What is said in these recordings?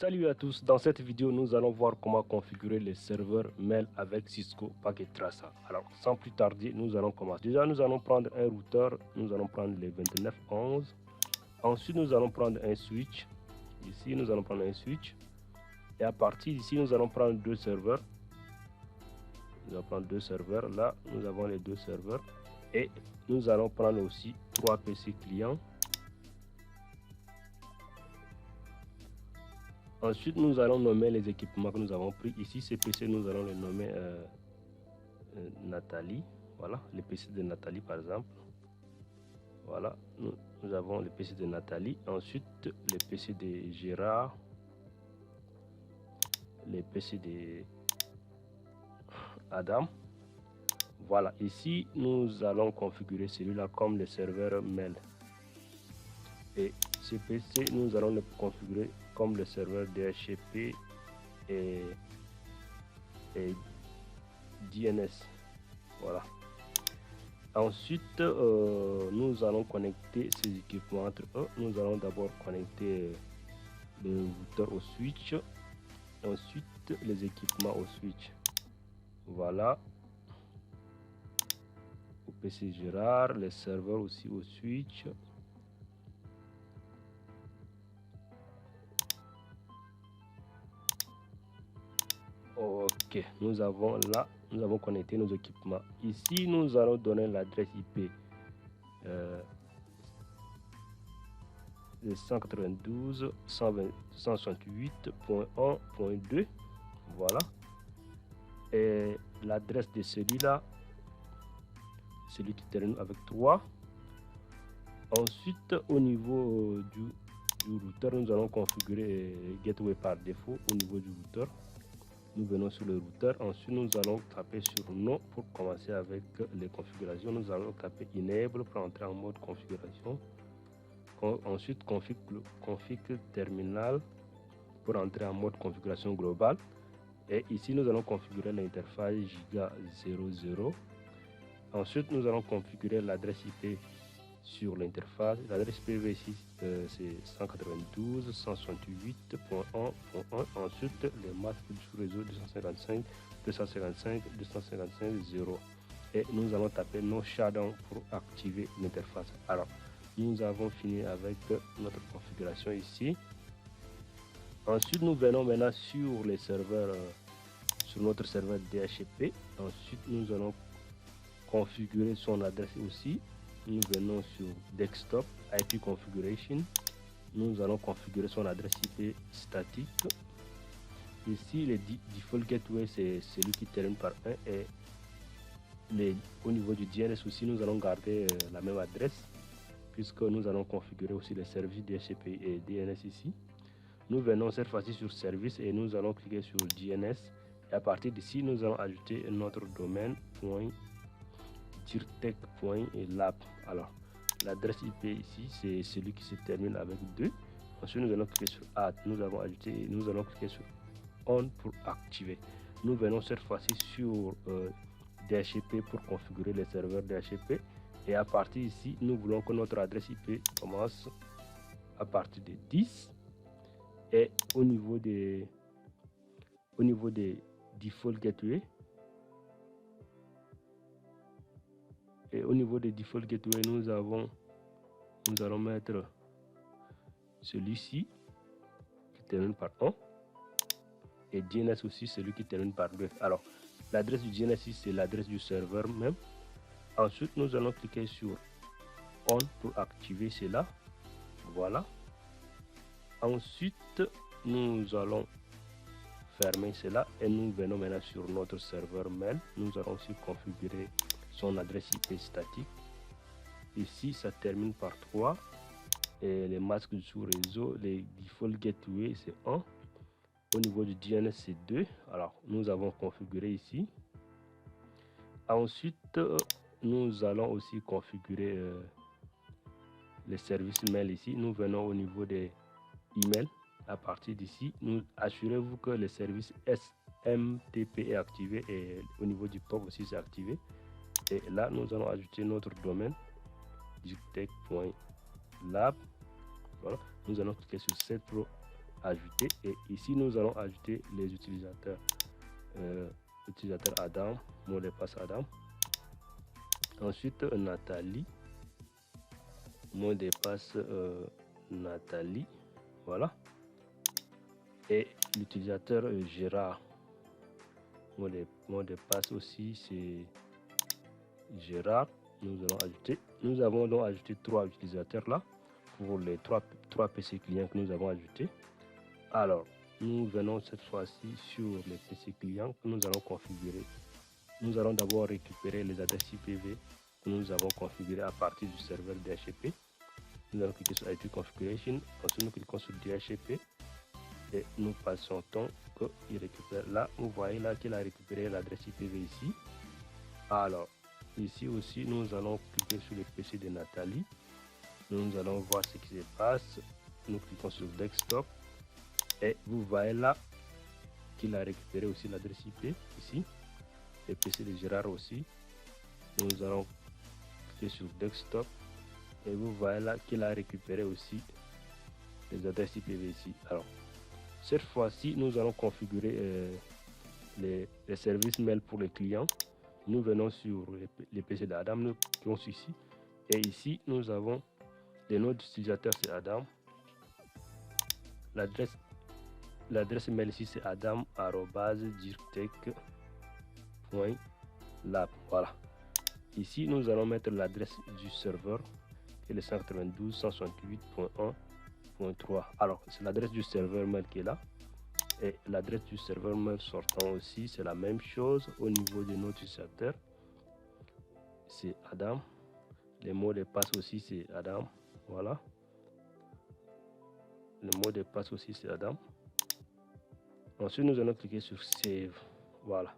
Salut à tous, dans cette vidéo nous allons voir comment configurer les serveurs mail avec Cisco Packet Tracer. Alors sans plus tarder nous allons commencer. Déjà nous allons prendre un routeur, nous allons prendre les 2911. Ensuite nous allons prendre un switch. Ici nous allons prendre un switch. Et à partir d'ici nous allons prendre deux serveurs. Nous allons prendre deux serveurs. Là nous avons les deux serveurs. Et nous allons prendre aussi 3 PC clients. Ensuite, nous allons nommer les équipements que nous avons pris. Ici, ces PC, nous allons les nommer Nathalie. Voilà, les PC de Nathalie, par exemple. Voilà, nous avons les PC de Nathalie. Ensuite, les PC de Gérard. Les PC de Adam. Voilà, ici, nous allons configurer celui-là comme le serveur mail. Et ces PC, nous allons le configurer comme le serveur DHCP et DNS. Voilà. Ensuite, nous allons connecter ces équipements entre eux. Nous allons d'abord connecter le routeur au switch. Ensuite, les équipements au switch. Voilà. Au PC Gérard, les serveurs aussi au switch. Ok, nous avons connecté nos équipements. Ici, nous allons donner l'adresse IP de 192.168.1.2. Voilà. Et l'adresse de celui-là, celui qui termine avec 3. Ensuite, au niveau du routeur, nous allons configurer Gateway par défaut au niveau du routeur. Nous venons sur le routeur, ensuite nous allons taper sur No pour commencer avec les configurations. Nous allons taper Enable pour entrer en mode configuration. Ensuite config terminal pour entrer en mode configuration globale. Et ici nous allons configurer l'interface giga 00. Ensuite nous allons configurer l'adresse IP sur l'interface. L'adresse IPv6 c'est 192.168.1.1. Ensuite les masques du réseau 255.255.255.0. et nous allons taper No Shutdown pour activer l'interface. Alors nous avons fini avec notre configuration ici. Ensuite nous venons maintenant sur les serveurs, sur notre serveur DHCP. Ensuite nous allons configurer son adresse aussi. Nous venons sur Desktop IP Configuration. Nous allons configurer son adresse IP statique. Ici, le default gateway, c'est celui qui termine par 1. Et au niveau du DNS aussi, nous allons garder la même adresse, puisque nous allons configurer aussi les services DHCP et DNS ici. Nous venons cette fois-ci sur Service et nous allons cliquer sur DNS. Et à partir d'ici, nous allons ajouter notre domaine .dirtech.lab. Alors l'adresse IP ici c'est celui qui se termine avec 2. Ensuite nous allons cliquer sur Add. Nous avons ajouté, nous allons cliquer sur On pour activer. Nous venons cette fois-ci sur DHCP pour configurer les serveurs DHCP. Et à partir d'ici nous voulons que notre adresse IP commence à partir de 10. Et au niveau des default gateway, et au niveau des default gateway, nous allons mettre celui-ci qui termine par 1 et DNS aussi celui qui termine par 2. Alors l'adresse du DNS c'est l'adresse du serveur même. Ensuite nous allons cliquer sur On pour activer cela. Voilà. Ensuite nous allons fermer cela et nous venons maintenant sur notre serveur mail. Nous allons aussi configurer son adresse IP statique. Ici ça termine par 3 et les masques du sous-réseau, les default gateway c'est 1. Au niveau du DNS c'est 2. Alors nous avons configuré ici. Ensuite nous allons aussi configurer les services mail ici. Nous venons au niveau des emails. À partir d'ici, assurez-vous que le service SMTP est activé et au niveau du POP aussi c'est activé. Et là nous allons ajouter notre domaine dirtech.lab. Voilà. Nous allons cliquer sur Set Pro ajouter, et ici nous allons ajouter les utilisateurs. Utilisateur Adam, mot de passe Adam. Ensuite Nathalie, mot de passe Nathalie, voilà. Et l'utilisateur Gérard, mot de passe aussi c'est Gérard. Nous allons ajouter, nous avons donc ajouté 3 utilisateurs là pour les 3 PC clients que nous avons ajoutés. Alors nous venons cette fois-ci sur les PC clients que nous allons configurer. Nous allons d'abord récupérer les adresses IPv que nous avons configurées à partir du serveur DHCP. Nous allons cliquer sur IP Configuration, ensuite nous cliquons sur DHCP et nous patientons qu'il récupère. Là, vous voyez là qu'il a récupéré l'adresse IPv ici. Alors, ici aussi, nous allons cliquer sur le PC de Nathalie. Nous allons voir ce qui se passe. Nous cliquons sur Desktop et vous voyez là qu'il a récupéré aussi l'adresse IP ici. Le PC de Gérard aussi. Nous allons cliquer sur Desktop et vous voyez là qu'il a récupéré aussi les adresses IPv ici. Alors, cette fois-ci, nous allons configurer les services mail pour les clients. Nous venons sur les PC d'Adam, nous cliquons ici et ici nous avons les noms d'utilisateurs, c'est Adam. L'adresse mail ici c'est adam@dirtech.lab. Voilà. Ici nous allons mettre l'adresse du serveur qui est le 192.168.1.3. Alors c'est l'adresse du serveur mail qui est là. Et l'adresse du serveur mail sortant aussi, c'est la même chose au niveau de notre utilisateur. C'est Adam. Les mots de passe aussi, c'est Adam. Voilà. Le mot de passe aussi, c'est Adam. Ensuite, nous allons cliquer sur Save. Voilà.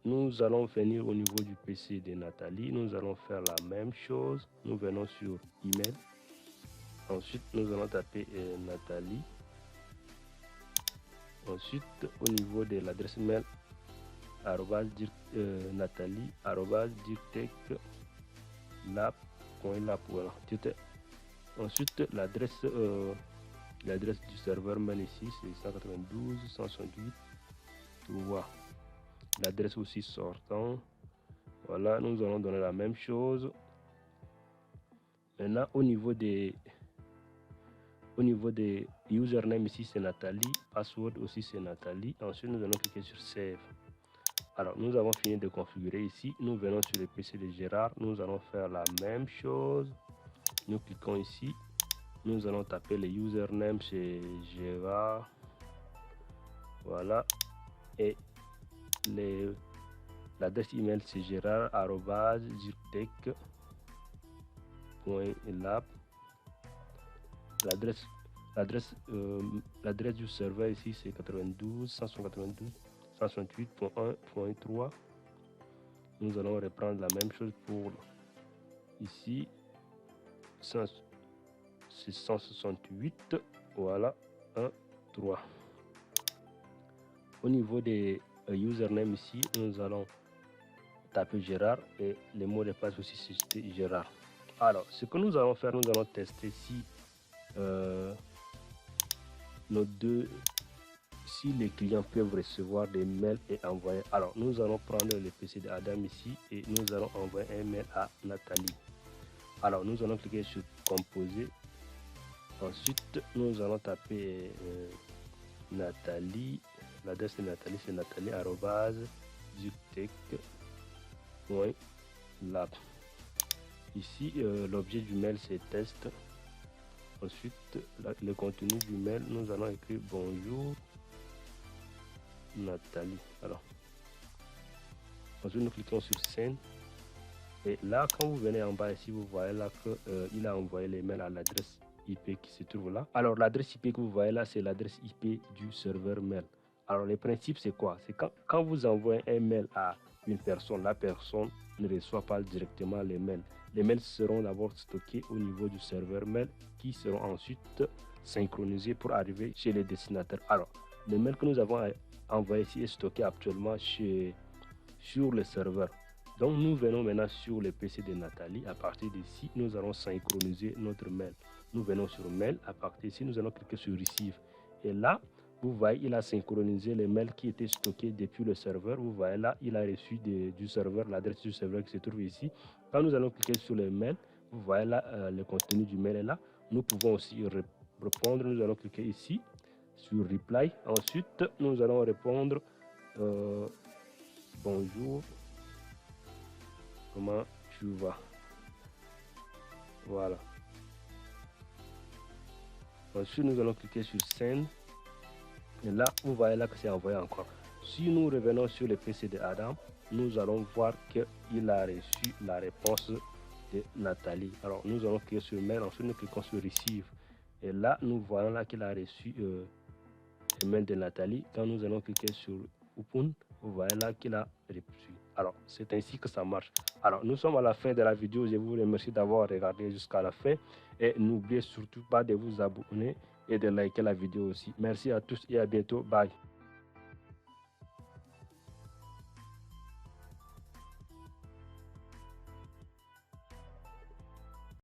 Nous allons venir au niveau du PC de Nathalie. Nous allons faire la même chose. Nous venons sur Email. Ensuite, nous allons taper Nathalie. Ensuite, au niveau de l'adresse mail, nathalie@dirtech.lab. Voilà. Ensuite, l'adresse du serveur mail ici, c'est 192.168.3. L'adresse aussi sortant. Voilà, nous allons donner la même chose. Maintenant, au niveau des username ici c'est Nathalie, password aussi c'est Nathalie. Ensuite nous allons cliquer sur Save. Alors nous avons fini de configurer ici. Nous venons sur le PC de Gérard. Nous allons faire la même chose. Nous cliquons ici. Nous allons taper le username chez Gérard. Voilà. Et l'adresse email c'est gerard@dirtech.lab. L'adresse du serveur ici c'est 192.168.1.3. Nous allons reprendre la même chose pour ici. C'est 168. Voilà, 1.3. Au niveau des username ici, nous allons taper Gérard et le mot de passe aussi c'est Gérard. Alors, ce que nous allons faire, nous allons tester si si les clients peuvent recevoir des mails et envoyer. Alors nous allons prendre le PC de Adam ici et nous allons envoyer un mail à Nathalie. Alors nous allons cliquer sur composer. Ensuite nous allons taper Nathalie. L'adresse de Nathalie c'est nathalie@dirtech.lab. Ici l'objet du mail c'est test. Ensuite, le contenu du mail, nous allons écrire bonjour Nathalie. Alors, ensuite nous cliquons sur Send. Et là, quand vous venez en bas ici, vous voyez là qu'il a envoyé les mails à l'adresse IP qui se trouve là. Alors, l'adresse IP que vous voyez là, c'est l'adresse IP du serveur mail. Alors, le principe, c'est quoi? C'est quand vous envoyez un mail à une personne, la personne ne reçoit pas directement les mails. Les mails seront d'abord stockés au niveau du serveur mail qui seront ensuite synchronisés pour arriver chez les destinataires. Alors, le mail que nous avons envoyé ici est stocké actuellement sur le serveur. Donc nous venons maintenant sur le PC de Nathalie. À partir d'ici, nous allons synchroniser notre mail. Nous venons sur mail. À partir d'ici, nous allons cliquer sur receive. Et là, vous voyez, il a synchronisé les mails qui étaient stockés depuis le serveur. Vous voyez là, il a reçu du serveur, l'adresse du serveur qui se trouve ici. Quand nous allons cliquer sur le mail, vous voyez là, le contenu du mail est là. Nous pouvons aussi répondre. Nous allons cliquer ici sur reply. Ensuite, nous allons répondre bonjour, comment tu vas? Voilà. Ensuite, nous allons cliquer sur send. Et là, vous voyez là que c'est envoyé encore. Si nous revenons sur le PC de Adam, nous allons voir qu'il a reçu la réponse de Nathalie. Alors, nous allons cliquer sur mail. Ensuite, nous cliquons sur receive. Et là, nous voyons là qu'il a reçu le mail de Nathalie. Quand nous allons cliquer sur open, vous voyez là qu'il a reçu. Alors, c'est ainsi que ça marche. Alors, nous sommes à la fin de la vidéo. Je vous remercie d'avoir regardé jusqu'à la fin. Et n'oubliez surtout pas de vous abonner et de liker la vidéo aussi. Merci à tous et à bientôt. Bye.